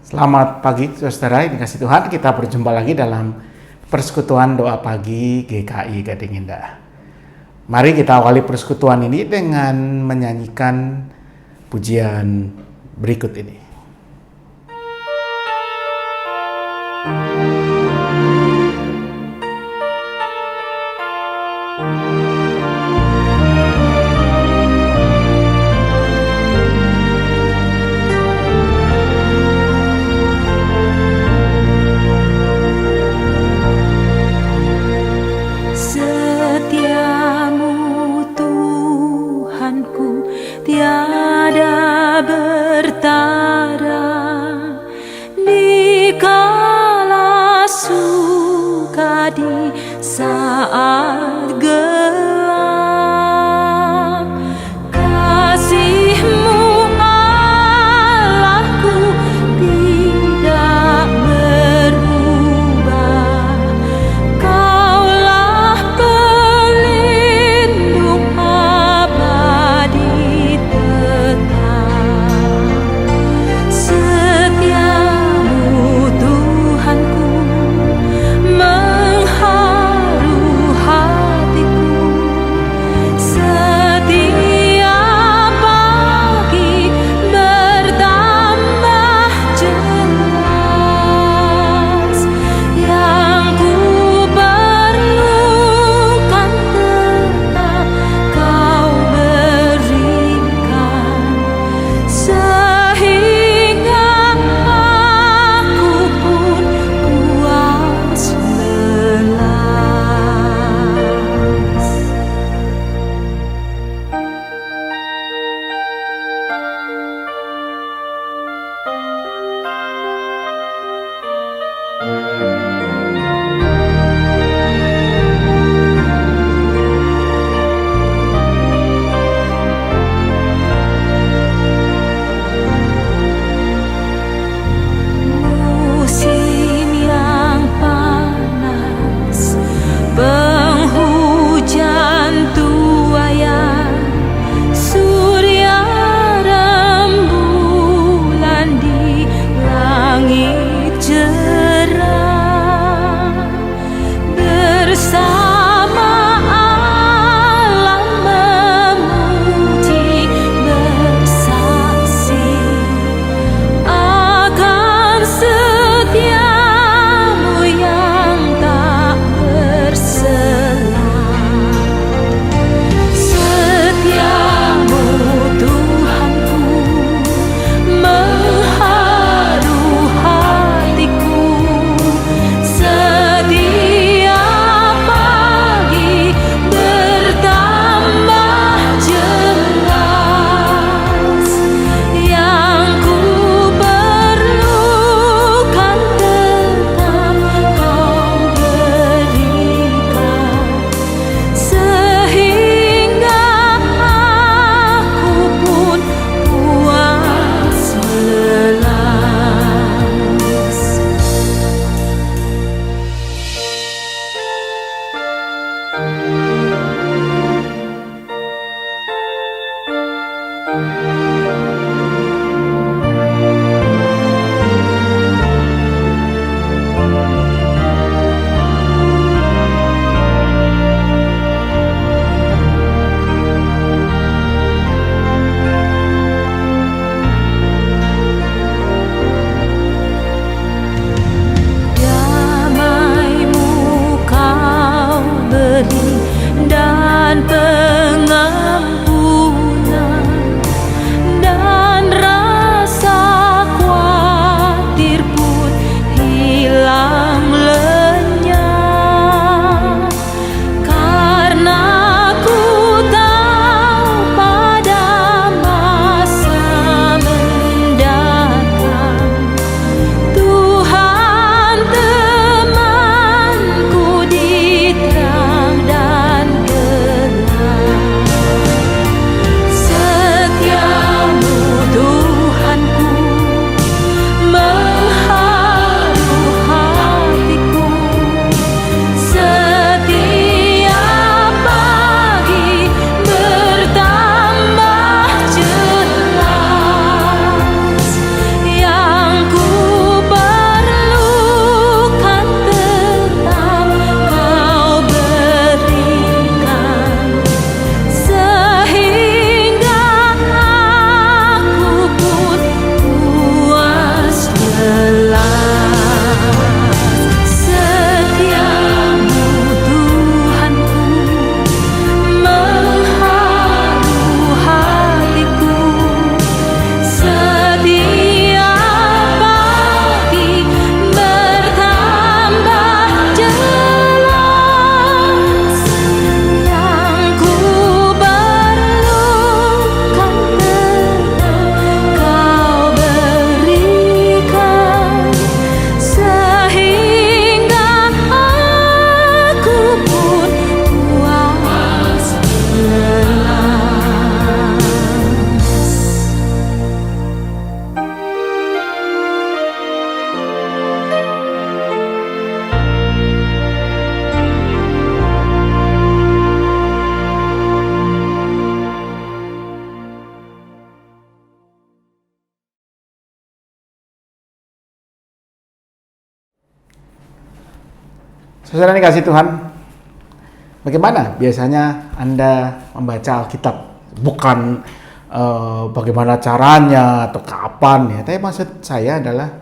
Selamat pagi saudara, ini kasih Tuhan, kita berjumpa lagi dalam persekutuan doa pagi GKI Gading Indah. Mari kita awali persekutuan ini dengan menyanyikan pujian berikut ini. Tiada bertara di kala suka di saat gelap. Kasih-Mu Allahku tidak berubah. Kaulah pelindung abadi tetap. Setiamu Tuhanku mengharu hatiku. Setiap pagi bertambah jelas. Yang ku perlukan tetap Kau berikan, sehingga aku pun puas melas. Musim yang panas, penghujan tuayan, surya rembulan di langit cerah. Saudara dikasih Tuhan, bagaimana biasanya Anda membaca Alkitab? Bukan bagaimana caranya atau kapan ya, tapi maksud saya adalah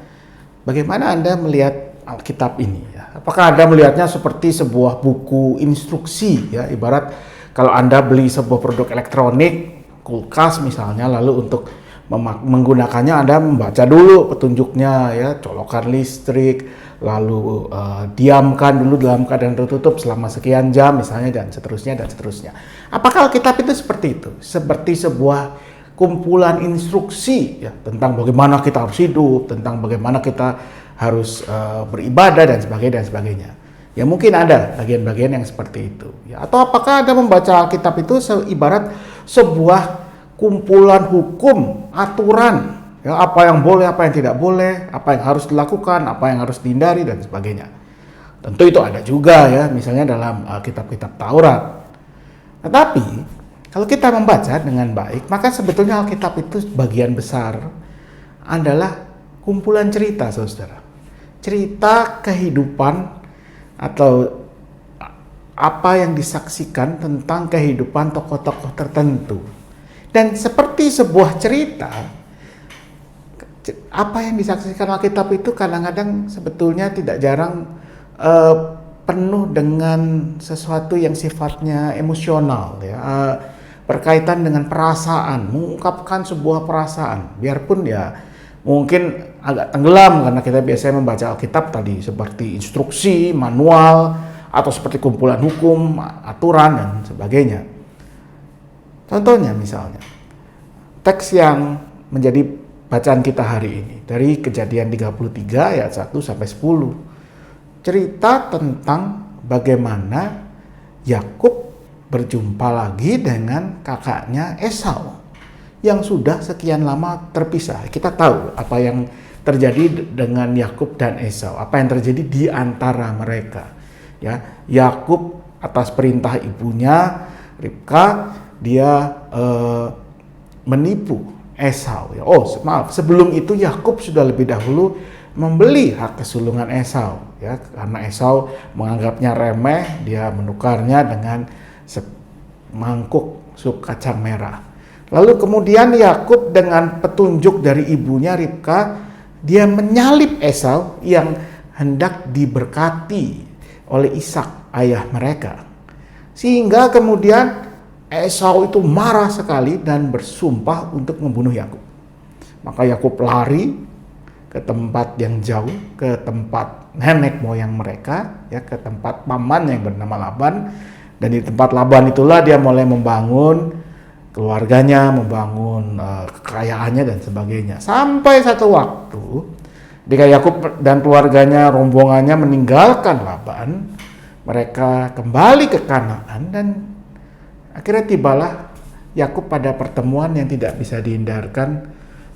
bagaimana Anda melihat Alkitab ini ya? Apakah Anda melihatnya seperti sebuah buku instruksi ya, ibarat kalau Anda beli sebuah produk elektronik, kulkas misalnya, lalu untuk menggunakannya Anda membaca dulu petunjuknya ya, colokan listrik, lalu diamkan dulu dalam keadaan tertutup selama sekian jam misalnya, dan seterusnya dan seterusnya. Apakah Alkitab itu seperti itu? Seperti sebuah kumpulan instruksi ya, tentang bagaimana kita harus hidup, tentang bagaimana kita harus beribadah dan sebagainya. Ya mungkin ada bagian-bagian yang seperti itu ya. Atau apakah Anda membaca Alkitab itu ibarat sebuah kumpulan hukum, aturan, ya, apa yang boleh, apa yang tidak boleh, apa yang harus dilakukan, apa yang harus dihindari dan sebagainya. Tentu itu ada juga ya, misalnya dalam kitab-kitab Taurat. Tetapi kalau kita membaca dengan baik, maka sebetulnya Alkitab itu bagian besar adalah kumpulan cerita, saudara. Cerita kehidupan atau apa yang disaksikan tentang kehidupan tokoh-tokoh tertentu. Dan seperti sebuah cerita, apa yang disaksikan Alkitab itu kadang-kadang sebetulnya tidak jarang penuh dengan sesuatu yang sifatnya emosional ya, berkaitan dengan perasaan, mengungkapkan sebuah perasaan, biarpun ya mungkin agak tenggelam karena kita biasanya membaca Alkitab tadi seperti instruksi, manual, atau seperti kumpulan hukum, aturan dan sebagainya. Contohnya misalnya, teks yang menjadi bacaan kita hari ini dari Kejadian 33 ayat 1 sampai 10. Cerita tentang bagaimana Yakub berjumpa lagi dengan kakaknya Esau yang sudah sekian lama terpisah. Kita tahu apa yang terjadi dengan Yakub dan Esau, apa yang terjadi di antara mereka. Ya, Yakub atas perintah ibunya Ribka, dia menipu Esau. Oh maaf, sebelum itu Yakub sudah lebih dahulu membeli hak kesulungan Esau, ya, karena Esau menganggapnya remeh, dia menukarnya dengan semangkuk sup kacang merah. Lalu kemudian Yakub dengan petunjuk dari ibunya Ribka, dia menyalip Esau yang hendak diberkati oleh Ishak ayah mereka, sehingga kemudian Esau itu marah sekali dan bersumpah untuk membunuh Yakub. Maka Yakub lari ke tempat yang jauh, ke tempat nenek moyang mereka, ya, ke tempat paman yang bernama Laban. Dan di tempat Laban itulah dia mulai membangun keluarganya, membangun kekayaannya dan sebagainya. Sampai satu waktu, ketika Yakub dan keluarganya, rombongannya meninggalkan Laban, mereka kembali ke Kanaan dan akhirnya tibalah Yakub pada pertemuan yang tidak bisa dihindarkan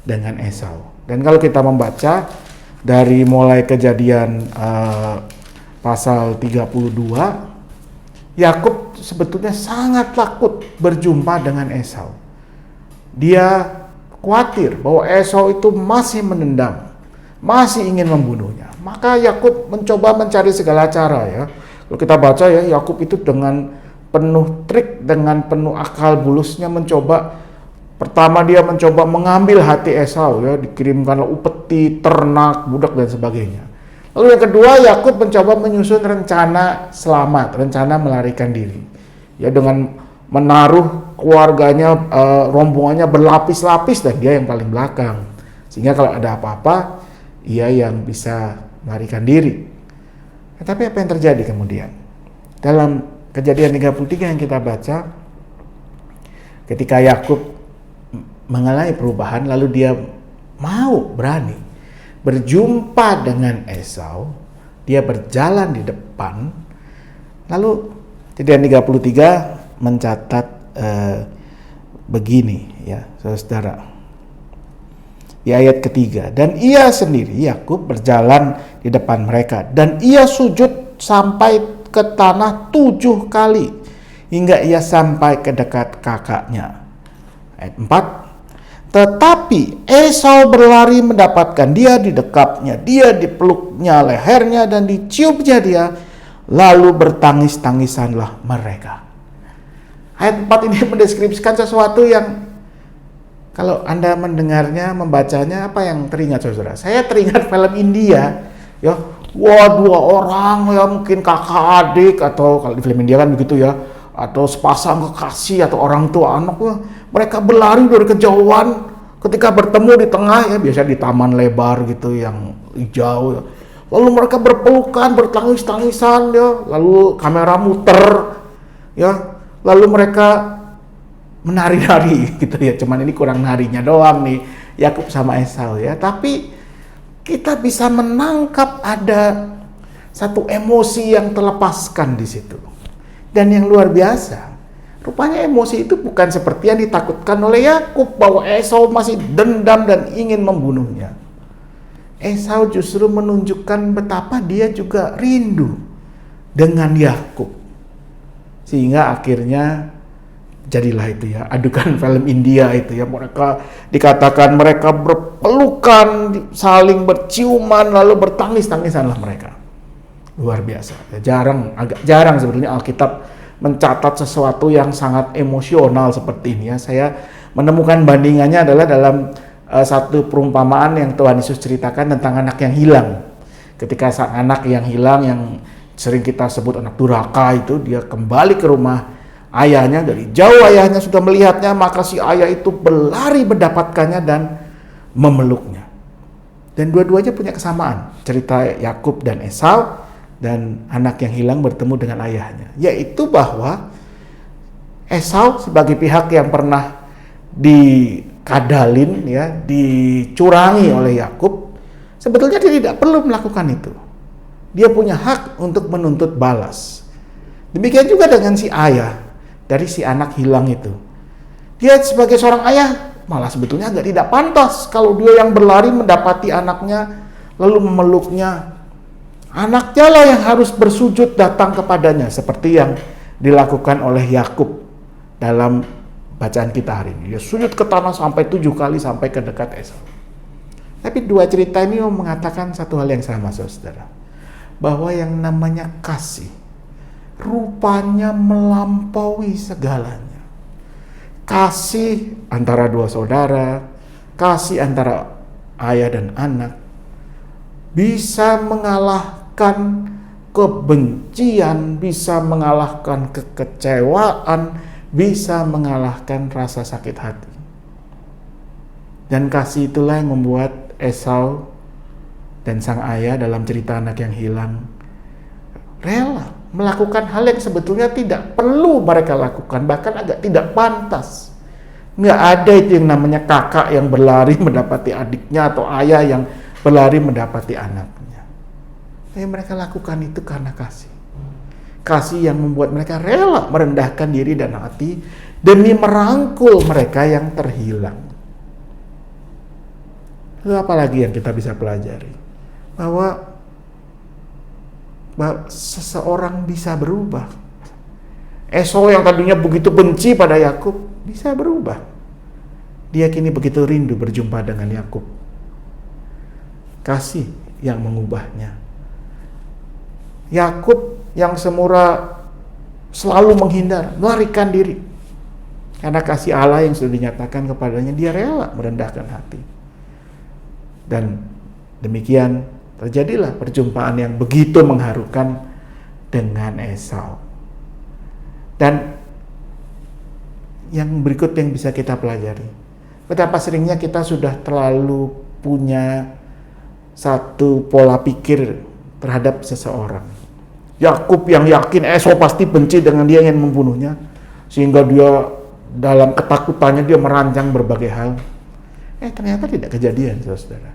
dengan Esau. Dan kalau kita membaca dari mulai Kejadian pasal 32, Yakub sebetulnya sangat takut berjumpa dengan Esau. Dia khawatir bahwa Esau itu masih menendam, masih ingin membunuhnya. Maka Yakub mencoba mencari segala cara ya. Kalau kita baca ya, Yakub itu dengan penuh trik, dengan penuh akal bulusnya pertama dia mencoba mengambil hati Esau ya, dikirimkanlah upeti, ternak, budak dan sebagainya. Lalu yang kedua, Yakub mencoba menyusun rencana selamat, rencana melarikan diri. Ya, dengan menaruh keluarganya, rombongannya berlapis-lapis dan dia yang paling belakang. Sehingga kalau ada apa-apa, ia yang bisa melarikan diri. Tapi apa yang terjadi kemudian? Dalam Kejadian 33 yang kita baca, ketika Yakub mengalami perubahan, lalu dia mau berani berjumpa dengan Esau, dia berjalan di depan. Lalu Kejadian 33 mencatat begini ya, saudara. Di ayat ketiga, dan ia sendiri Yakub berjalan di depan mereka, dan ia sujud sampai ke tanah 7 kali hingga ia sampai ke dekat kakaknya. Ayat 4. Tetapi Esau berlari mendapatkan dia, didekapnya dia, dipeluknya lehernya dan diciumnya dia, lalu bertangis-tangisanlah mereka. Ayat 4 ini mendeskripsikan sesuatu yang kalau Anda mendengarnya, membacanya, apa yang teringat saudara? Saya teringat film India, ya. Wah, 2 orang ya, mungkin kakak adik, atau kalau di film India kan begitu ya, atau sepasang kekasih atau orang tua anak, wah, mereka berlari dari kejauhan, ketika bertemu di tengah ya, biasa di taman lebar gitu yang hijau ya. Lalu mereka berpelukan, bertangis-tangisan ya, lalu kamera muter ya, lalu mereka menari-nari gitu ya. Cuman ini kurang narinya doang nih Yakub sama Esau ya, tapi kita bisa menangkap ada satu emosi yang terlepaskan di situ. Dan yang luar biasa, rupanya emosi itu bukan seperti yang ditakutkan oleh Yakub bahwa Esau masih dendam dan ingin membunuhnya. Esau justru menunjukkan betapa dia juga rindu dengan Yakub. Sehingga akhirnya jadilah itu ya, adegan film India itu ya, mereka dikatakan mereka berpelukan, saling berciuman, lalu bertangis-tangisanlah mereka. Luar biasa. Ya, agak jarang sebetulnya Alkitab mencatat sesuatu yang sangat emosional seperti ini ya. Saya menemukan bandingannya adalah dalam satu perumpamaan yang Tuhan Yesus ceritakan tentang anak yang hilang. Ketika sang anak yang hilang, yang sering kita sebut anak durhaka itu, dia kembali ke rumah ayahnya, dari jauh ayahnya sudah melihatnya, maka si ayah itu berlari mendapatkannya dan memeluknya. Dan dua-duanya punya kesamaan, cerita Yakub dan Esau, dan anak yang hilang bertemu dengan ayahnya, yaitu bahwa Esau sebagai pihak yang pernah dikadalin ya, dicurangi oleh Yakub, sebetulnya dia tidak perlu melakukan itu. Dia punya hak untuk menuntut balas. Demikian juga dengan si ayah dari si anak hilang itu. Dia sebagai seorang ayah malah sebetulnya agak tidak pantas kalau dia yang berlari mendapati anaknya lalu memeluknya. Anaknya lah yang harus bersujud datang kepadanya, seperti yang dilakukan oleh Yakub dalam bacaan kita hari ini. Dia sujud ke tanah sampai 7 kali sampai ke dekat Esau. Tapi dua cerita ini mengatakan satu hal yang sama saudara, bahwa yang namanya kasih rupanya melampaui segalanya. Kasih antara dua saudara, kasih antara ayah dan anak, bisa mengalahkan kebencian, bisa mengalahkan kekecewaan, bisa mengalahkan rasa sakit hati. Dan kasih itulah yang membuat Esau dan sang ayah dalam cerita anak yang hilang rela melakukan hal yang sebetulnya tidak perlu mereka lakukan, bahkan agak tidak pantas. Nggak ada itu yang namanya kakak yang berlari mendapati adiknya atau ayah yang berlari mendapati anaknya. Tapi mereka lakukan itu karena kasih. Kasih yang membuat mereka rela merendahkan diri dan hati demi merangkul mereka yang terhilang. Lalu apa lagi yang kita bisa pelajari? Bahwa seseorang bisa berubah. Esau yang tadinya begitu benci pada Yakub bisa berubah. Dia kini begitu rindu berjumpa dengan Yakub. Kasih yang mengubahnya. Yakub yang semula selalu menghindar, melarikan diri. Karena kasih Allah yang sudah dinyatakan kepadanya, dia rela merendahkan hati. Dan demikian terjadilah perjumpaan yang begitu mengharukan dengan Esau. Dan yang berikut yang bisa kita pelajari, betapa seringnya kita sudah terlalu punya satu pola pikir terhadap seseorang. Yakub yang yakin Esau pasti benci dengan dia, ingin membunuhnya, sehingga dia dalam ketakutannya dia merancang berbagai hal. Ternyata tidak kejadian, saudara.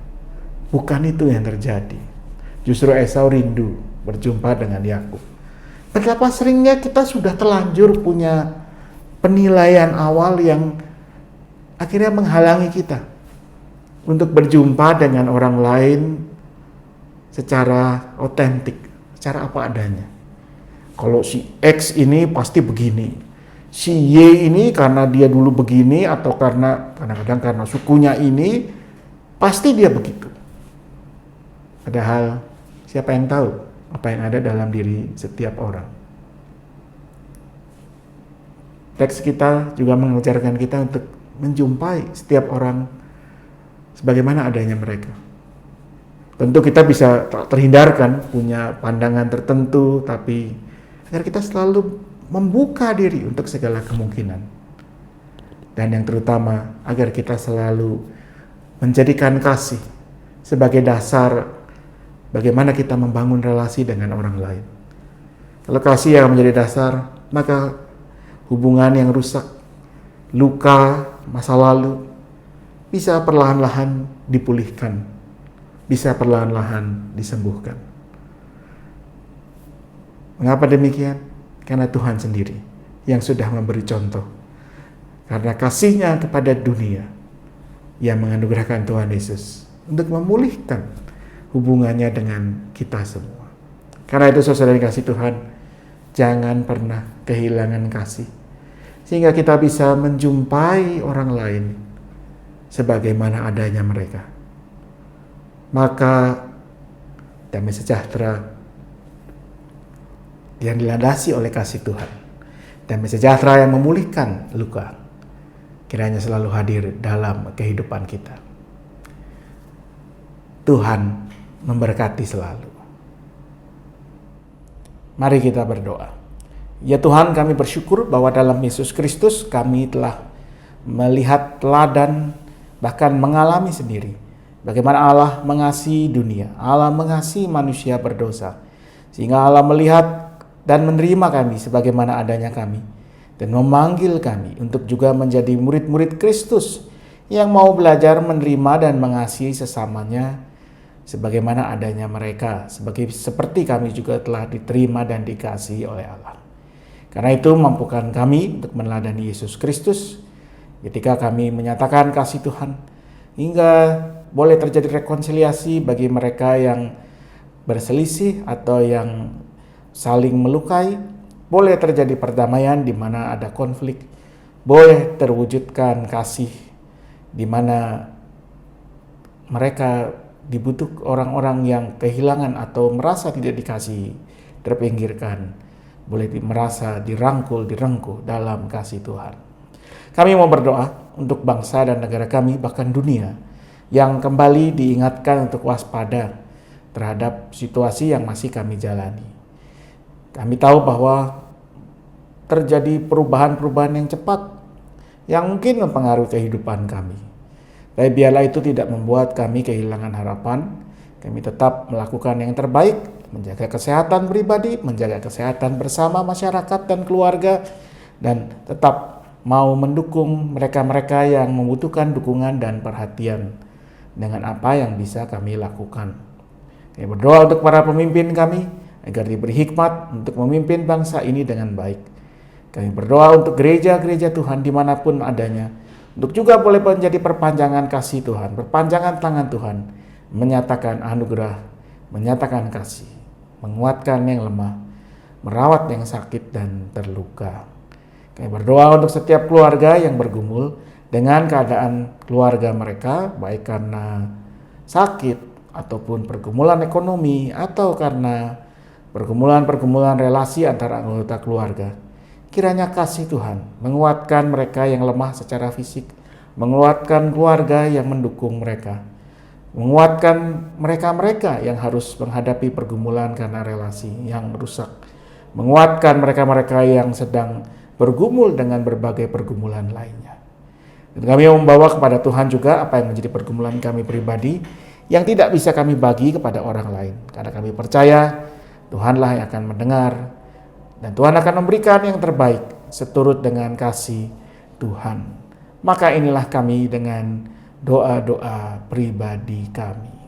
Bukan itu yang terjadi. Justru Esau rindu berjumpa dengan Yakub. Betapa seringnya kita sudah terlanjur punya penilaian awal yang akhirnya menghalangi kita untuk berjumpa dengan orang lain secara otentik, secara apa adanya. Kalau si X ini pasti begini, si Y ini karena dia dulu begini, atau kadang-kadang karena sukunya ini, pasti dia begitu. Padahal siapa yang tahu apa yang ada dalam diri setiap orang. Teks kita juga mengajarkan kita untuk menjumpai setiap orang sebagaimana adanya mereka. Tentu kita bisa terhindarkan punya pandangan tertentu, tapi agar kita selalu membuka diri untuk segala kemungkinan. Dan yang terutama, agar kita selalu menjadikan kasih sebagai dasar bagaimana kita membangun relasi dengan orang lain. Kalau kasih yang menjadi dasar, maka hubungan yang rusak, luka, masa lalu, bisa perlahan-lahan dipulihkan, bisa perlahan-lahan disembuhkan. Mengapa demikian? Karena Tuhan sendiri yang sudah memberi contoh. Karena kasih-Nya kepada dunia, yang menganugerahkan Tuhan Yesus untuk memulihkan hubungannya dengan kita semua. Karena itu saudara yang kasih Tuhan, jangan pernah kehilangan kasih, sehingga kita bisa menjumpai orang lain sebagaimana adanya mereka. Maka damai sejahtera yang dilandasi oleh kasih Tuhan, damai sejahtera yang memulihkan luka, kiranya selalu hadir dalam kehidupan kita. Tuhan memberkati selalu. Mari kita berdoa. Ya Tuhan, kami bersyukur bahwa dalam Yesus Kristus kami telah melihat teladan, bahkan mengalami sendiri bagaimana Allah mengasihi dunia, Allah mengasihi manusia berdosa, sehingga Allah melihat dan menerima kami sebagaimana adanya kami, dan memanggil kami untuk juga menjadi murid-murid Kristus yang mau belajar menerima dan mengasihi sesamanya sebagaimana adanya mereka, seperti kami juga telah diterima dan dikasihi oleh Allah. Karena itu mampukan kami untuk meneladani Yesus Kristus ketika kami menyatakan kasih Tuhan, hingga boleh terjadi rekonsiliasi bagi mereka yang berselisih atau yang saling melukai, boleh terjadi perdamaian di mana ada konflik, boleh terwujudkan kasih di mana mereka dibutuhkan, orang-orang yang kehilangan atau merasa tidak dikasihi, terpinggirkan, boleh merasa dirangkul, direngkuh dalam kasih Tuhan. Kami mau berdoa untuk bangsa dan negara kami, bahkan dunia, yang kembali diingatkan untuk waspada terhadap situasi yang masih kami jalani. Kami tahu bahwa terjadi perubahan-perubahan yang cepat yang mungkin mempengaruhi kehidupan kami. Tapi biarlah itu tidak membuat kami kehilangan harapan. Kami tetap melakukan yang terbaik, menjaga kesehatan pribadi, menjaga kesehatan bersama masyarakat dan keluarga, dan tetap mau mendukung mereka-mereka yang membutuhkan dukungan dan perhatian dengan apa yang bisa kami lakukan. Kami berdoa untuk para pemimpin kami, agar diberi hikmat untuk memimpin bangsa ini dengan baik. Kami berdoa untuk gereja-gereja Tuhan dimanapun adanya, untuk juga boleh menjadi perpanjangan kasih Tuhan, perpanjangan tangan Tuhan, menyatakan anugerah, menyatakan kasih, menguatkan yang lemah, merawat yang sakit dan terluka. Kami berdoa untuk setiap keluarga yang bergumul dengan keadaan keluarga mereka, baik karena sakit ataupun pergumulan ekonomi, atau karena pergumulan-pergumulan relasi antara anggota keluarga. Kiranya kasih Tuhan menguatkan mereka yang lemah secara fisik, menguatkan keluarga yang mendukung mereka, menguatkan mereka-mereka yang harus menghadapi pergumulan karena relasi yang rusak, menguatkan mereka-mereka yang sedang bergumul dengan berbagai pergumulan lainnya. Dan kami membawa kepada Tuhan juga apa yang menjadi pergumulan kami pribadi yang tidak bisa kami bagi kepada orang lain, karena kami percaya Tuhanlah yang akan mendengar, dan Tuhan akan memberikan yang terbaik seturut dengan kasih Tuhan. Maka inilah kami dengan doa-doa pribadi kami.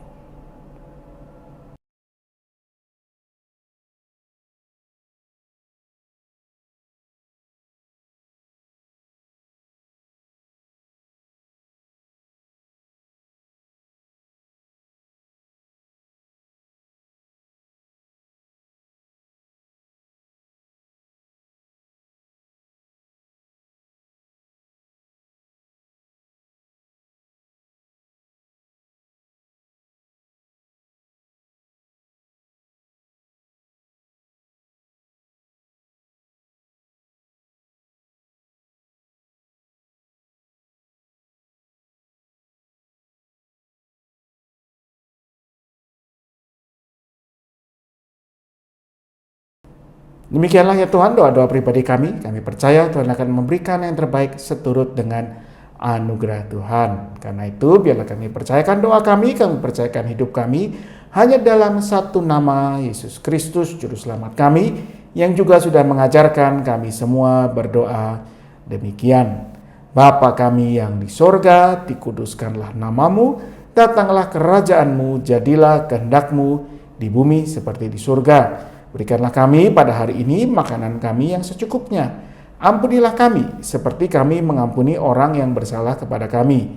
Demikianlah ya Tuhan doa-doa pribadi kami. Kami percaya Tuhan akan memberikan yang terbaik seturut dengan anugerah Tuhan. Karena itu biarlah kami percayakan doa kami percayakan hidup kami hanya dalam satu nama, Yesus Kristus Juru Selamat kami, yang juga sudah mengajarkan kami semua berdoa demikian. Bapa kami yang di sorga, dikuduskanlah namamu, datanglah kerajaanmu, jadilah kehendak-Mu di bumi seperti di surga. Berikanlah kami pada hari ini makanan kami yang secukupnya. Ampunilah kami seperti kami mengampuni orang yang bersalah kepada kami.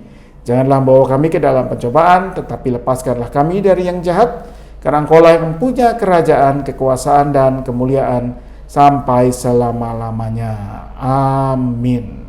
Janganlah bawa kami ke dalam pencobaan, tetapi lepaskanlah kami dari yang jahat. Karena Engkaulah yang mempunyai kerajaan, kekuasaan, dan kemuliaan sampai selama-lamanya. Amin.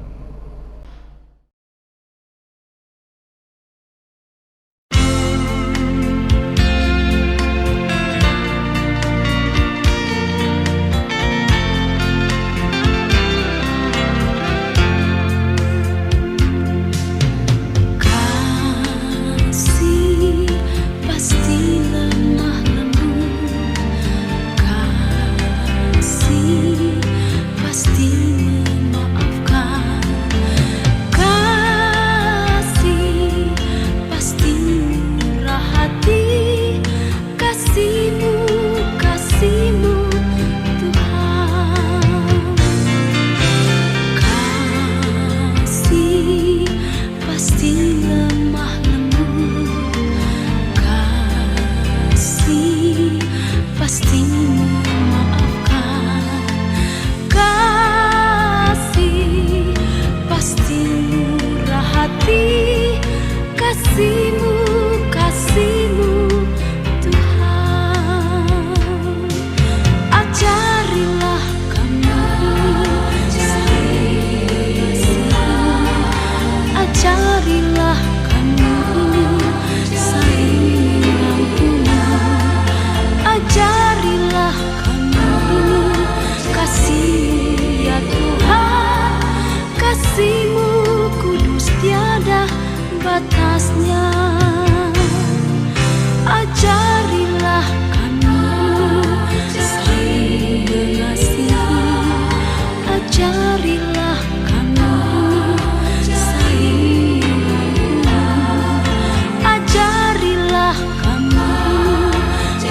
Batasnya, ajarilah kami saling mengasihi, ajarilah kami saling mengampuni, ajarilah kami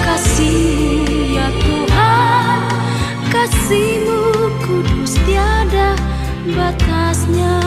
kasih ya Tuhan, kasih-Mu kudus tiada batasnya.